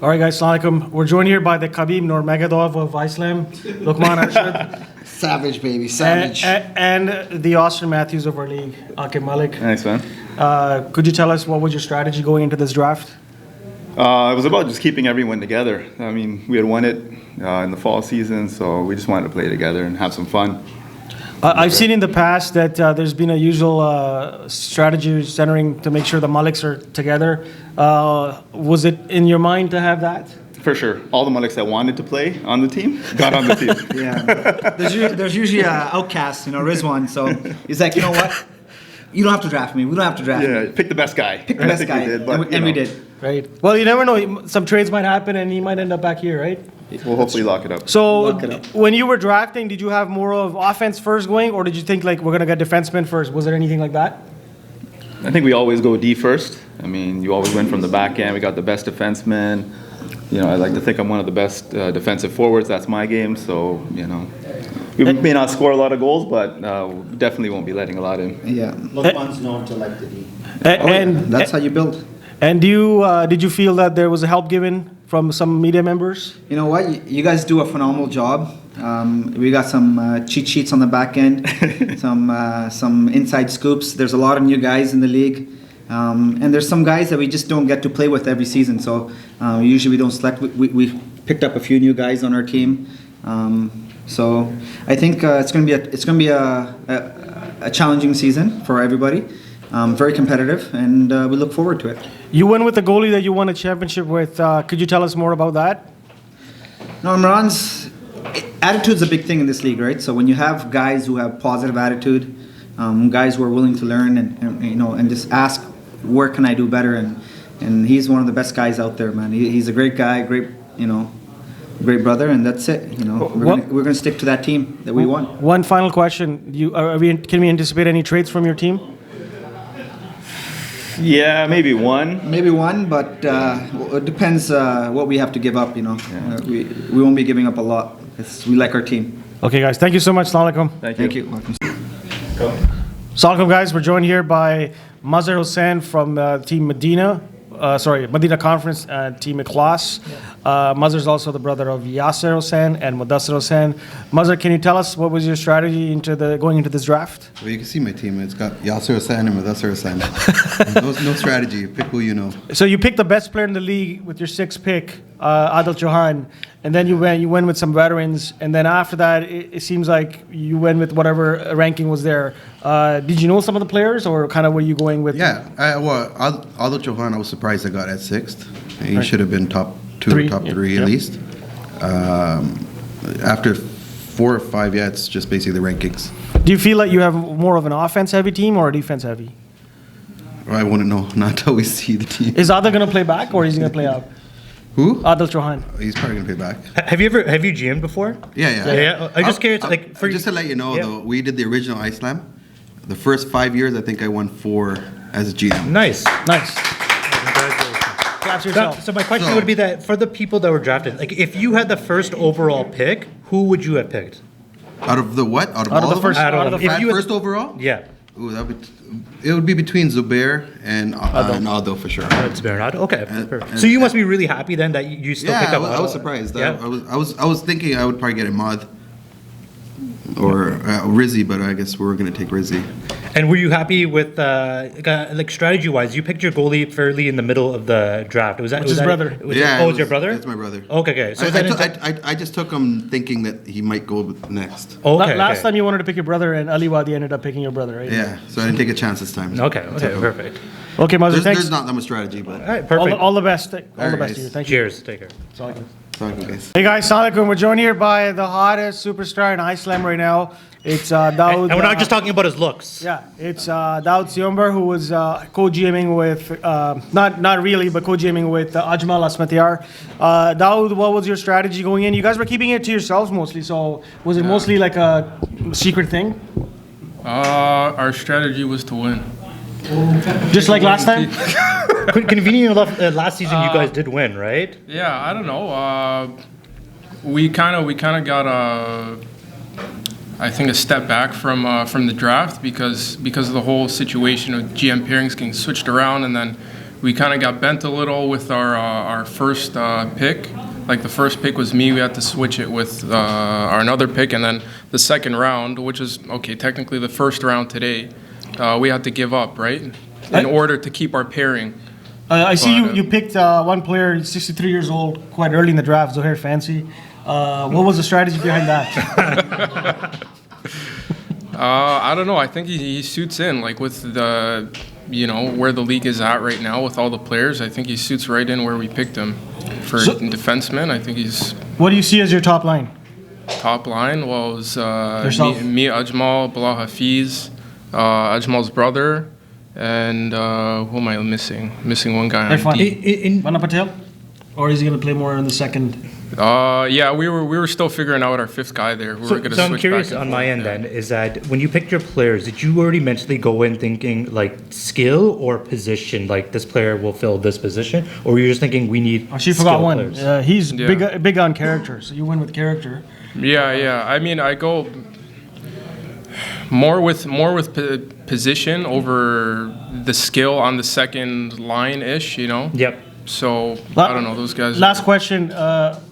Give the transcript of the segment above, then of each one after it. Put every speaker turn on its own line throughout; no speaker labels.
All right, guys, Assalamu alaikum. We're joined here by the Khabib Nurmagomedov of Islam, Luqman Arshad,
Savage, baby, savage.
and the Austin Matthews of our league, Akim Malik.
Thanks, man.
Could you tell us what was your strategy going into this draft?
It was about just keeping everyone together. I mean, we had won it in the fall season, so we just wanted to play together and have some fun.
I've seen in the past that there's been a usual strategy centering to make sure the Maliks are together. Was it in your mind to have that?
For sure. All the Maliks that wanted to play on the team got on the team.
Yeah. There's usually an outcast, Rizwan. So he's like, you know what? You don't have to draft me. We don't have to draft me.
Yeah, pick the best guy.
Pick the best guy. And we did.
Right. Well, you never know. Some trades might happen and he might end up back here, right?
We'll hopefully lock it up.
So when you were drafting, did you have more of offense first going, or did you think like we're going to get defensemen first? Was there anything like that?
I think we always go D first. I mean, you always win from the back end. We got the best defensemen. I like to think I'm one of the best defensive forwards. That's my game. So, we may not score a lot of goals, but we definitely won't be letting a lot in.
Yeah.
Luqman's known to like the D.
And
that's how you build.
And did you feel that there was a help given from some media members?
You know what? You guys do a phenomenal job. We got some cheat sheets on the back end, some inside scoops. There's a lot of new guys in the league. And there's some guys that we just don't get to play with every season. So usually we don't select. We picked up a few new guys on our team. So I think it's going to be a challenging season for everybody. Very competitive, and we look forward to it.
You went with the goalie that you won a championship with. Could you tell us more about that?
No, Imran's attitude's a big thing in this league, right? So when you have guys who have positive attitude, guys who are willing to learn and just ask, where can I do better? And he's one of the best guys out there, man. He's a great guy, great brother, and that's it. We're gonna stick to that team that we won.
One final question: can we anticipate any trades from your team?
Yeah, maybe one.
Maybe one, but it depends what we have to give up.
Yeah.
We won't be giving up a lot because we like our team.
Okay, guys. Thank you so much. Assalamu alaikum.
Thank you.
Assalamu alaikum, guys. We're joined here by Mazhar Hussain from Team Medina. Medina Conference Team Ikhlas. Mazhar's also the brother of Yasser Hussain and Mudassir Hussain. Mazhar, can you tell us what was your strategy going into this draft?
Well, you can see my team. It's got Yasser Hussain and Mudassir Hussain. No strategy. Pick who you know.
So you picked the best player in the league with your sixth pick, Adil Chauhan, and then you went with some veterans, and then after that, it seems like you went with whatever ranking was there. Did you know some of the players, or kind of were you going with?
Yeah. Adil Chauhan, I was surprised I got at sixth. He should have been top two or top three at least. After 4 or 5, it's just basically the rankings.
Do you feel like you have more of an offense-heavy team or a defense-heavy?
I wouldn't know, not until we see the team.
Is Adil going to play back, or is he going to play out?
Who?
Adil Chauhan.
He's probably going to play back.
Have you GM'd before?
Yeah.
I'm just curious,
just to let you know, though, we did the original Ice Slam. The first 5 years, I think I won 4 as a GM.
Nice.
Clap yourself.
So my question would be that for the people that were drafted, like if you had the first overall pick, who would you have picked?
Out of the what? Out of
Out
all
of the first.
Out of
Out of
them.
the
If
first.
you had-
first overall?
Yeah.
Ooh, it would be between Zubair and Aldo for sure.
It's Bernardo. Okay. Perfect.
and-
So you must be really happy then that you still picked up.
I was surprised.
Yeah.
I was thinking I would probably get Ahmad or Rizzi, but I guess we're going to take Rizzi.
And were you happy with like strategy-wise? You picked your goalie fairly in the middle of the draft. Was that
Which is brother.
It's your brother?
It's my brother.
Okay. So
I just took him thinking that he might go next.
Last time you wanted to pick your brother, and Ali Wadi ended up picking your brother, right?
Yeah, so I didn't take a chance this time.
Okay, perfect.
Okay, Mazhar, thanks.
There's not that much strategy, but
All right, perfect.
All the best. All the best
right.
to you. Thank you.
Cheers. Take care.
sorry, guys.
Hey guys, Assalamu alaikum. We're joined here by the hottest superstar in Islam right now. It's Daoud.
And we're not just talking about his looks.
Yeah, it's Daoud Siombar, who was co-GMing with, not really, but co-GMing with Ajmal Asmatiyar. Daoud, what was your strategy going in? You guys were keeping it to yourselves mostly, so was it mostly like a secret thing?
Our strategy was to win.
Just like last time?
Convenient enough, last season you guys did win, right?
Yeah, I don't know. We kind of got I think a step back from the draft because of the whole situation of GM pairings getting switched around, and then we kind of got bent a little with our first pick. Like the first pick was me, we had to switch it with our another pick, and then the second round, which is okay, technically the first round today, we had to give up, right, in order to keep our pairing.
I see
But,
you picked one player, 63 years old, quite early in the draft, Zohair Fancy. What was the strategy behind that?
I don't know. I think he suits in, like with the, where the league is at right now with all the players. I think he suits right in where we picked him. For defenseman, I think he's
What do you see as your top line?
top line. Well, it was
Yourself.
me, Ajmal, Bilal Hafiz, Ajmal's brother, and who am I missing? Missing one guy on
Irfan.
D.
Mana Patel? Or is he going to play more in the second?
Yeah, we were still figuring out our fifth guy there. We were going to
So I'm
switch
curious
back and
on my
forth,
end
yeah.
then, is that when you picked your players, did you already mentally go in thinking like skill or position, like this player will fill this position, or you're just thinking we need
Oh, she forgot
skilled
one.
players?
He's
Yeah.
big on character, so you win with character.
Yeah. I mean, I go more with position over the skill on the second line ish.
Yep.
So I don't know. Those guys.
Last question.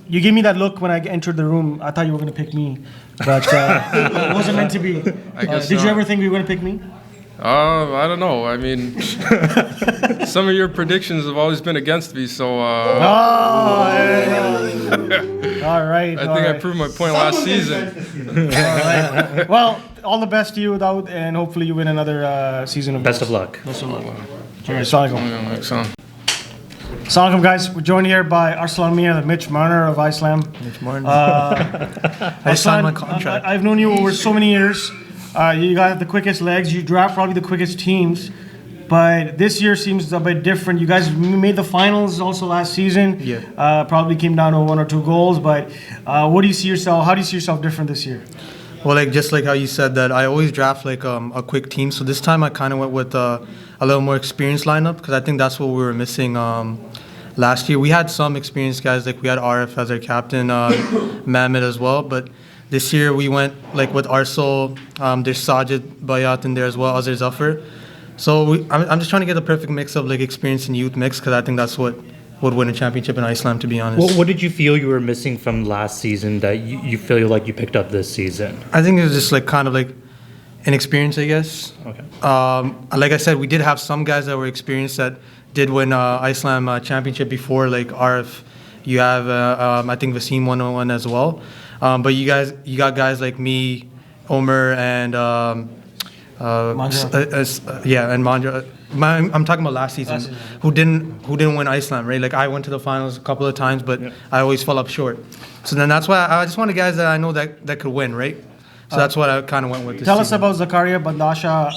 You gave me that look when I entered the room. I thought you were going to pick me, but it wasn't meant to be.
I guess
Did you
not.
ever think you were going to pick me?
I don't know. I mean, some of your predictions have always been against me, so
All right.
I think I proved my point last season.
Well, all the best to you, Daoud, and hopefully you win another season of
Best of luck.
Best of luck. All right, Assalamualaikum.
Yeah, so.
Assalamualaikum, guys. We're joined here by Arslan Mir, the Mitch Marner of Iceland.
Mitch Martin.
I
signed my contract.
I've known you over so many years. You got the quickest legs. You draft probably the quickest teams. But this year seems a bit different. You guys made the finals also last season.
Yeah.
Probably came down to 1 or 2 goals. But what do you see yourself? How do you see yourself different this year?
Well, like just like how you said that, I always draft like a quick team. So this time I kind of went with a little more experienced lineup because I think that's what we were missing last year. We had some experienced guys, like we had RF as our captain, Mehmet as well. But this year we went like with Arsel. There's Sajid Bayat in there as well, Azir Zafar. So I'm just trying to get the perfect mix of like experience and youth mix because I think that's what would win a championship in Iceland, to be honest.
What did you feel you were missing from last season that you feel like you picked up this season?
I think it was just like kind of like inexperience, I guess.
Okay.
Like I said, we did have some guys that were experienced that did win Iceland championship before, like RF. You have, I think Vasim 101 as well. But you got guys like me, Omer, and and Mandra. I'm talking about last season, who didn't win Iceland, right? Like I went to the finals a couple of times, but I always fell up short. So then that's why I just wanted guys that I know that could win, right? So that's what I kind of went with. This
Tell us
season.
about Zakaria Bandasha.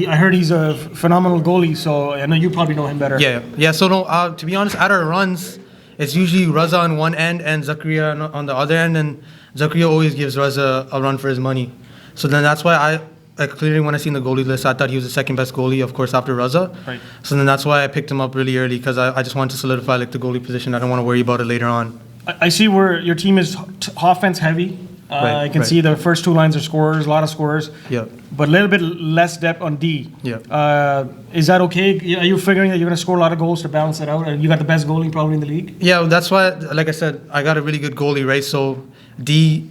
I heard he's a phenomenal goalie, so I know you probably know him better.
Yeah. So no, to be honest, at our runs, it's usually Raza on one end and Zakaria on the other end, and Zakaria always gives Raza a run for his money. So then that's why clearly when I seen the goalie list, I thought he was the second best goalie, of course, after Raza.
Right.
So then that's why I picked him up really early because I just wanted to solidify like the goalie position. I don't want to worry about it later on.
I see where your team is offense heavy. I can
right.
see the first 2 lines are scorers, a lot of scorers.
Yeah.
But a little bit less depth on D.
Yeah.
Is that okay? Are you figuring that you're going to score a lot of goals to balance it out? And you got the best goalie probably in the league?
Yeah, that's why, like I said, I got a really good goalie, right? So D,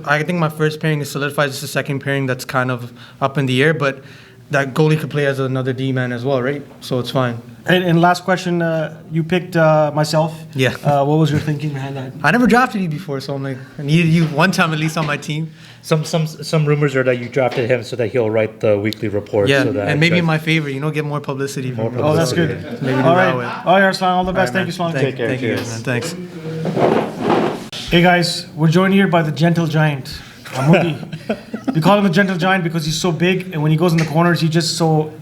I think my first pairing is solidified. It's the second pairing that's kind of up in the air, but that goalie could play as another D man as well, right? So it's fine.
And last question, you picked myself.
Yeah.
What was your thinking behind that?
I never drafted you before, so I'm like, I needed you one time at least on my team.
Some rumors are that you drafted him so that he'll write the weekly report.
Yeah,
so that
and maybe
guys-
my favorite, get more publicity.
More
from
Oh, that's
publicity.
good.
Maybe do
All
that
right.
way.
All right, Arslan, all the best.
All right,
Thank you so much.
man.
Take care,
Thank you,
cheers.
man. Thanks.
Hey guys, we're joined here by the gentle giant, Hamoudi. We call him the gentle giant because he's so big, and when he goes in the corners, he just so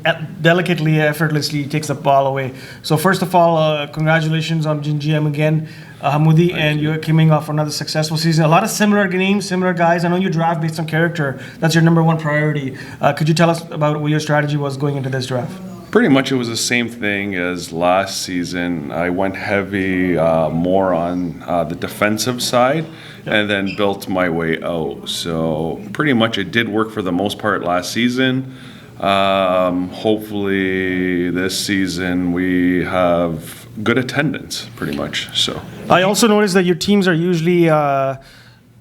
delicately, effortlessly takes the ball away. So first of all, congratulations on GM again, Hamoudi, and you're coming off another successful season. A lot of similar games, similar guys. I know you draft based on character. That's your number 1 priority. Could you tell us about what your strategy was going into this draft?
Pretty much it was the same thing as last season. I went heavy more on the defensive side and then built my way out. So pretty much it did work for the most part last season. Hopefully this season we have good attendance, pretty much. So
I also noticed that your teams are usually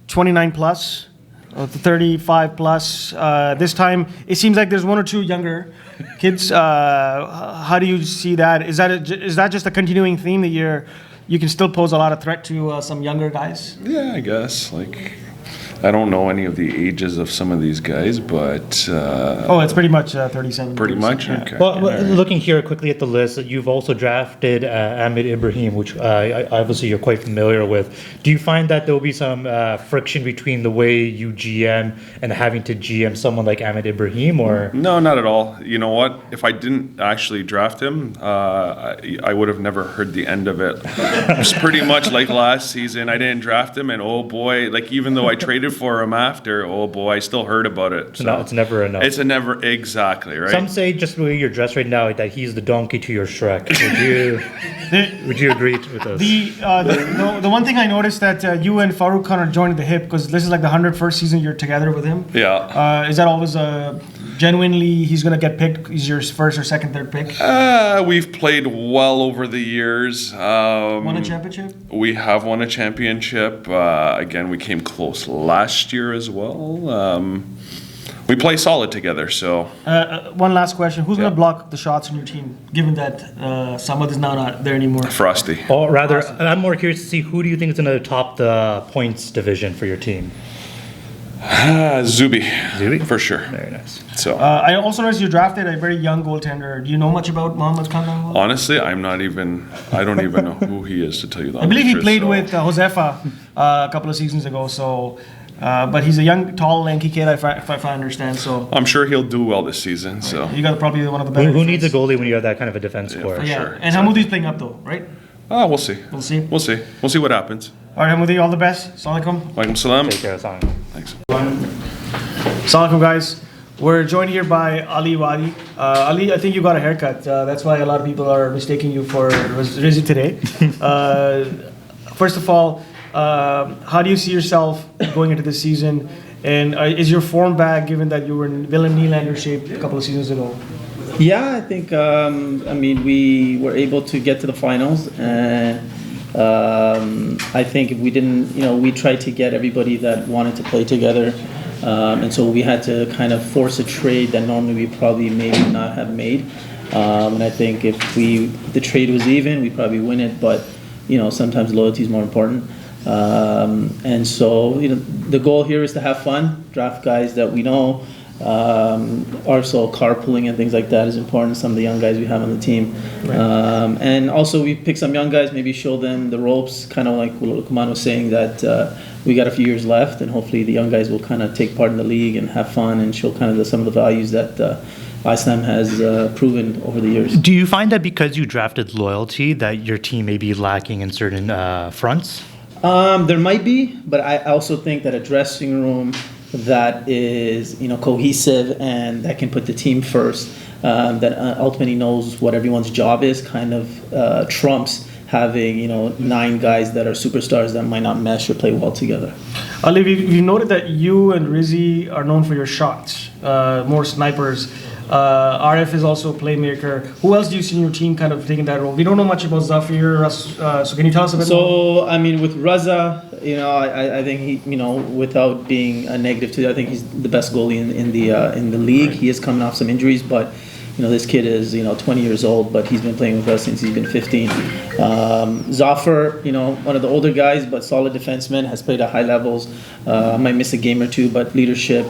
29 plus, 35 plus. This time, it seems like there's one or two younger kids. How do you see that? Is that just a continuing theme that you can still pose a lot of threat to some younger guys?
yeah, I guess like I don't know any of the ages of some of these guys, but
Oh, it's pretty much 37.
pretty much.
Yeah.
Okay.
Well, looking here quickly at the list, you've also drafted Ahmed Ibrahim, which obviously you're quite familiar with. Do you find that there will be some friction between the way you GM and having to GM someone like Ahmed Ibrahim, or?
No, not at all. You know what? If I didn't actually draft him, I would have never heard the end of it. It's pretty much like last season. I didn't draft him, and oh boy, like even though I traded for him after, oh boy, I still heard about it. So
No, it's never enough.
It's a never exactly right.
Some say just the way you're dressed right now that he's the donkey to your Shrek. Would you agree with us?
The one thing I noticed that you and Farouk Khan are joined at the hip because this is like the 101st season you're together with him.
Yeah.
Is that always genuinely he's going to get picked? He's your first or second, third pick?
We've played well over the years.
Won a championship?
We have won a championship. Again, we came close last year as well. We play solid together, so.
One last question. Who's going
Yeah.
to block the shots on your team, given that Samad is now not there anymore?
Frosty.
Or rather, I'm more curious to see who do you think is going to top the points division for your team?
Zubi.
Zubi?
For sure.
Very nice.
So.
I also noticed you drafted a very young goaltender. Do you know much about Mohamed Khan?
Honestly, I don't even know who he is, to tell you the
I believe he
truth,
played
so.
with Josefa a couple of seasons ago. So, but he's a young, tall, lanky kid, if I understand. So
I'm sure he'll do well this season, so.
you got probably one of the better.
Who needs a
defense.
goalie when you have that kind of a defense
Yeah,
core?
for
Yeah,
sure.
and Hamoudi's playing up though, right?
We'll see.
We'll see.
We'll see. We'll see what happens.
All right, Hamoudi, all the best. Assalamualaikum.
Walaikum salam.
Take care, Hassan.
Thanks.
Assalamualaikum, guys. We're joined here by Ali Wadi. Ali, I think you got a haircut. That's why a lot of people are mistaking you for Rizzi today. First of all, how do you see yourself going into this season? And is your form back, given that you were in Willem Nylander shape a couple of seasons ago?
Yeah, I think, we were able to get to the finals, and I think if we didn't, we tried to get everybody that wanted to play together, and so we had to kind of force a trade that normally we probably maybe not have made. And I think if the trade was even, we probably win it, but, sometimes loyalty is more important. And so, the goal here is to have fun, draft guys that we know. Also, carpooling and things like that is important. Some of the young guys we have on the team, and also we pick some young guys, maybe show them the ropes. Kind of like what Lukman was saying, that we got a few years left, and hopefully the young guys will kind of take part in the league and have fun and show kind of some of the values that ISLAM has proven over the years.
Do you find that because you drafted loyalty that your team may be lacking in certain fronts?
There might be, but I also think that a dressing room that is, cohesive and that can put the team first, that ultimately knows what everyone's job is, kind of trumps having, 9 guys that are superstars that might not mesh or play well together.
Ali, we've noted that you and Rizzi are known for your shots, more snipers. RF is also a playmaker. Who else do you see in your team kind of taking that role? We don't know much about Zafir, so can you tell us a bit more?
So, with Raza, I think he, without being a negative to, I think he's the best goalie in the league. He is coming off some injuries, but this kid is 20 years old, but he's been playing with us since he's been 15. Zafir, one of the older guys, but solid defenseman, has played at high levels. Might miss a game or two, but leadership,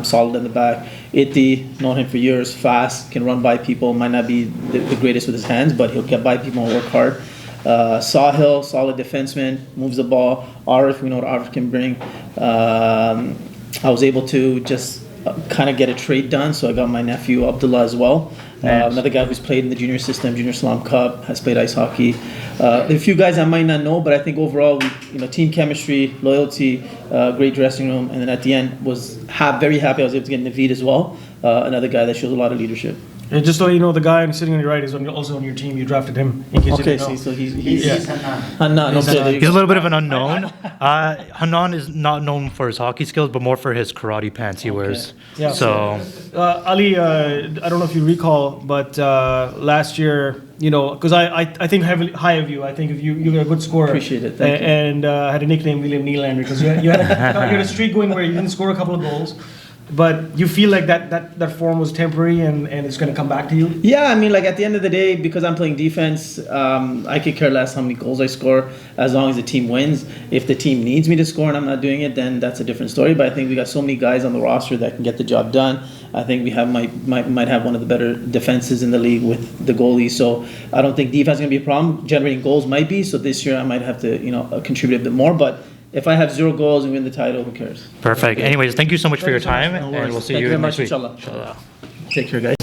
solid in the back. Iti, known him for years, fast, can run by people. Might not be the greatest with his hands, but he'll get by people and work hard. Sahil, solid defenseman, moves the ball. Arif, we know what Arif can bring. I was able to just kind of get a trade done, so I got my nephew Abdullah as well. Another guy who's played in the junior system, Junior Salam Cup, has played ice hockey. There are a few guys I might not know, but I think overall, team chemistry, loyalty, great dressing room, and then at the end was very happy I was able to get Naveed as well, another guy that shows a lot of leadership.
And just so you know, the guy sitting on your right is also on your team. You drafted him. In case
Okay,
you didn't know.
see, so he's
Yeah.
Hanan.
He's
Okay,
Hanan.
there you
He's a
go.
little bit of an unknown. Hanan is not known for his hockey skills, but more for his karate pants he wears.
Yeah.
So
Ali, I don't know if you recall, but last year, you know, because I think high of you. I think if you're a good scorer.
Appreciate it. Thank you.
And had a nickname William Nylander because you had a streak going where you didn't score a couple of goals, but you feel like that form was temporary and it's going to come back to you.
Yeah, I mean, like at the end of the day, because I'm playing defense, I could care less how many goals I score as long as the team wins. If the team needs me to score and I'm not doing it, then that's a different story. But I think we got so many guys on the roster that can get the job done. I think we might have one of the better defenses in the league with the goalie. So I don't think defense is going to be a problem. Generating goals might be. So this year I might have to, contribute a bit more. But if I have 0 goals and win the title, who cares?
perfect. Anyways, thank you so much for your time,
No
and
worries.
we'll see
Thank
you
very
next
much,
week.
inshallah. Take care, guys.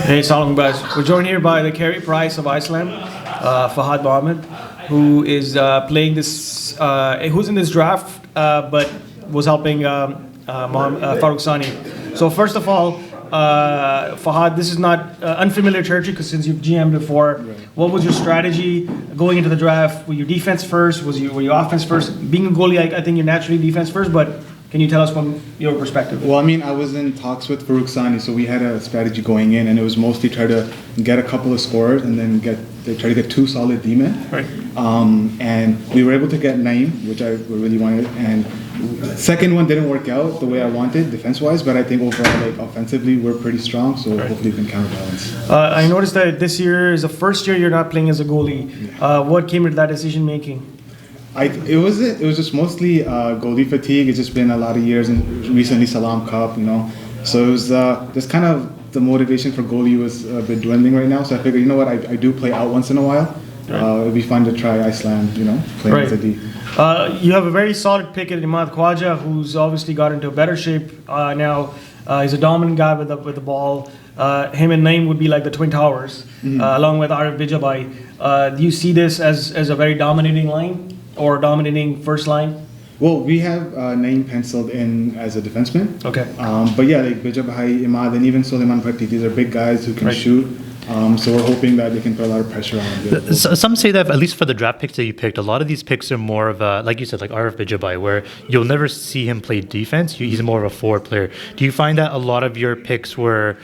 Hey, salam guys. We're joined here by the Carey Price of Iceland, Fahad Mohammed, who is playing this, who's in this draft, but was helping Farooq Sani. So first of all, Fahad, this is not unfamiliar territory because since you've GM'd before, what was your strategy going into the draft? Were you defense first? Were you offense first? Being a goalie, I think you're naturally defense first, but can you tell us from your perspective?
Well, I mean, I was in talks with Farooq Sani, so we had a strategy going in, and it was mostly try to get a couple of scores and then try to get 2 solid D-men.
Right.
And we were able to get Naeem, which I really wanted, and second one didn't work out the way I wanted defense-wise, but I think overall, like offensively, we're pretty strong, so hopefully we can counterbalance.
I noticed that this year is the first year you're not playing as a goalie. What came into that decision making?
It was just mostly goalie fatigue. It's just been a lot of years, and recently Salam Cup, So it was just kind of the motivation for goalie was a bit dwindling right now. So I figured, you know what, I do play out once in a while. It'd be fun to try Iceland, playing as a D.
You have a very solid pick at Imad Khwaja, who's obviously got into a better shape now. He's a dominant guy with the ball. Him and Naeem would be like the Twin Towers, along with Arif Bijabai. Do you see this as a very dominating line or dominating first line?
Well, we have Naeem penciled in as a defenseman.
Okay.
But yeah, like Bijabai, Imad, and even Suleiman Bhatti, these are big guys who can shoot. So we're hoping that they can put a lot of pressure on them.
Some say that at least for the draft picks that you picked, a lot of these picks are more of a, like you said, like Arif Bijabai, where you'll never see him play defense. He's more of a forward player. Do you find that a lot of your picks were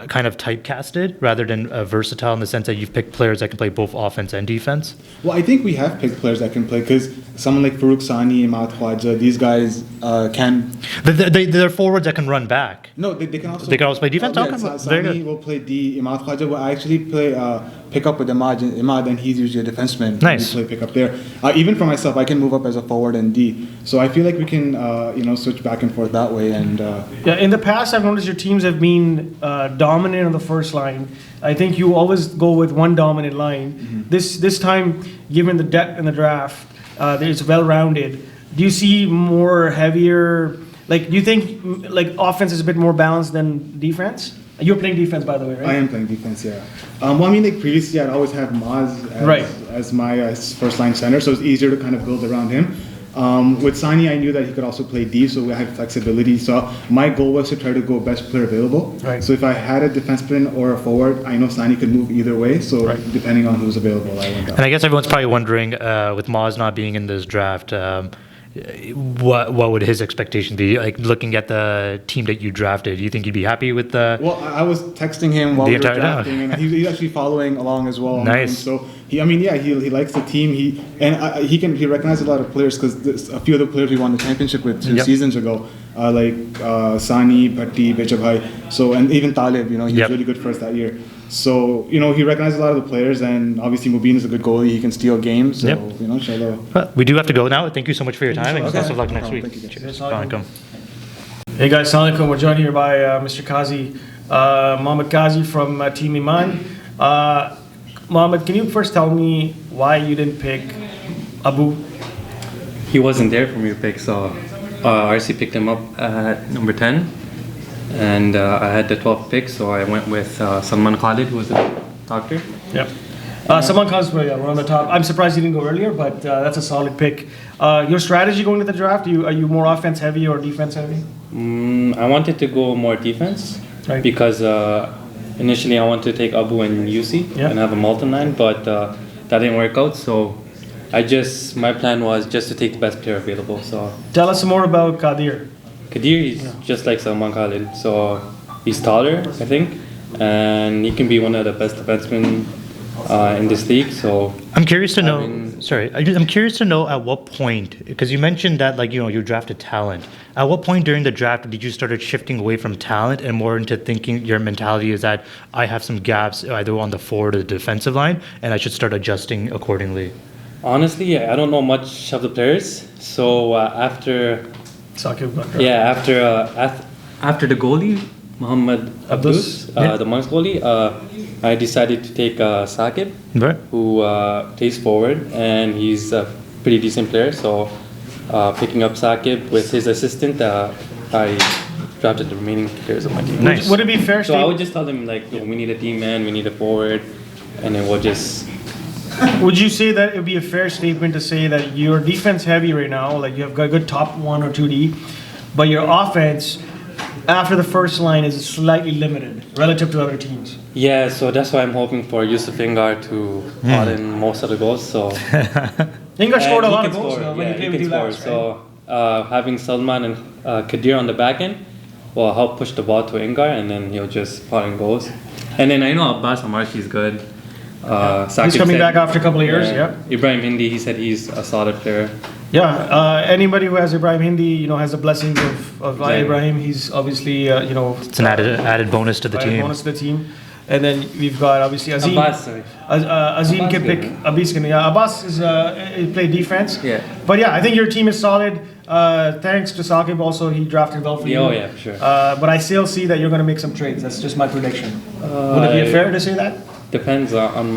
kind of typecasted rather than versatile in the sense that you've picked players that can play both offense and defense?
Well, I think we have picked players that can play because someone like Farooq Sani, Imad Khwaja, these guys can.
They're forwards that can run back.
No, they can also.
They can also play defense.
Yeah,
Okay, very
Sani
good.
will play D. Imad Khwaja will actually play pick up with Imad, and he's usually a defenseman.
Nice.
We play pick up there. Even for myself, I can move up as a forward and D. So I feel like we can, switch back and forth that way. And
Yeah, in the past, I've noticed your teams have been dominant on the first line. I think you always go with one dominant line. This time, given the depth in the draft, it's well-rounded. Do you see more heavier? Like, do you think like offense is a bit more balanced than defense? You're playing defense, by the way, right?
I am playing defense, yeah. Well, I mean, like previously, I'd always have Maz as my first line center, so it's easier to kind of build around him. With Sani, I knew that he could also play D, so we had flexibility. So my goal was to try to go best player available.
Right.
So if I had a defenseman or a forward, I know Sani could move either way. So depending on who's available, I went down.
And I guess everyone's probably wondering, with Maz not being in this draft, what would his expectation be? Like looking at the team that you drafted, do you think he'd be happy with the?
Well, I was texting him while we were drafting, and he's actually following along as well.
Nice.
So he likes the team. He recognizes a lot of players because a few of the players we won the championship with 2 seasons ago, like Sani, Bhatti, Bijabai. So and even Talib, he was really good for us that year. So, he recognizes a lot of the players, and obviously Mubin is a good goalie. He can steal games. So, inshallah.
But we do have to go now. Thank you so much for your time, and best of luck next week.
Thank you.
Cheers. Assalamualaikum.
Hey guys, Assalamu alaikum. We're joined here by Mr. Kazi, Mohammed Kazi from Team Iman. Mohammed, can you first tell me why you didn't pick Abu?
He wasn't there for me to pick, so RC picked him up at number 10. And I had the 12th pick, so I went with Salman Khalid, who was a doctor.
Yeah. Salman Khan's we're on the top. I'm surprised he didn't go earlier, but that's a solid pick. Your strategy going to the draft, are you more offense heavy or defense heavy?
I wanted to go more defense because initially I wanted to take Abu and UC
Yeah.
and have a Malton line, but that didn't work out. So my plan was just to take the best player available. So
Tell us more about Kadir.
Kadir is just like Salman Khalid. So he's taller, I think, and he can be one of the best defensemen in this league. So
I'm curious to know.
mean-
I'm curious to know at what point, because you mentioned that you drafted talent. At what point during the draft did you start shifting away from talent and more into thinking your mentality is that I have some gaps either on the forward or the defensive line, and I should start adjusting accordingly?
honestly, I don't know much of the players. So after after the goalie, Muhammad Abdus, the Monks goalie, I decided to take Saqib,
Right.
who plays forward, and he's a pretty decent player. So picking up Saqib with his assistant, I drafted the remaining players of my team.
Nice.
Would it be fair
So I
statement?
would just tell them like, we need a team man, we need a forward, and then we'll just.
Would you say that it would be a fair statement to say that you're defense heavy right now, like you have got a good top 1 or 2D, but your offense after the first line is slightly limited relative to other teams?
Yeah, so that's why I'm hoping for Yusuf Ingar to pot in most of the goals. So
Ingar scored a
And he
lot
can
of goals
score,
when
yeah,
he played
he
with
can
you
score.
last, right?
So having Salman and Kadir on the back end will help push the ball to Ingar, and then he'll just pot in goals. And then I know Abbas Amarshi is good.
He's coming back after a couple of years, yeah.
Ibrahim Hindi, he said he's a solid player.
Yeah, anybody who has Ibrahim Hindi, has the blessings of
Exactly.
Ibrahim. He's obviously,
It's an added bonus to the
added
team.
bonus to the team. And then we've got obviously Azim.
Abbas, sorry.
Azim
Abbas
can pick.
good,
Abbas can, yeah. Abbas is he played defense.
Yeah.
But yeah, I think your team is solid. Thanks to Saqib also, he drafted well for you.
Oh yeah, for sure.
But I still see that you're going to make some trades. That's just my prediction. Would it be fair to say that?
Depends on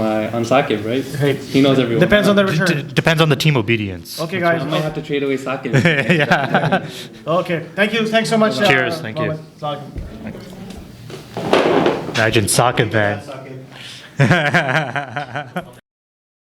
Saqib, right?
Hey,
He knows everyone.
Depends on the return.
Depends on the team obedience.
Okay,
I
guys.
might have to trade away Saqib.
Yeah.
Okay, thank you. Thanks so much.
Cheers, thank you.
Mohammed Saqib.
Imagine Saqib, man.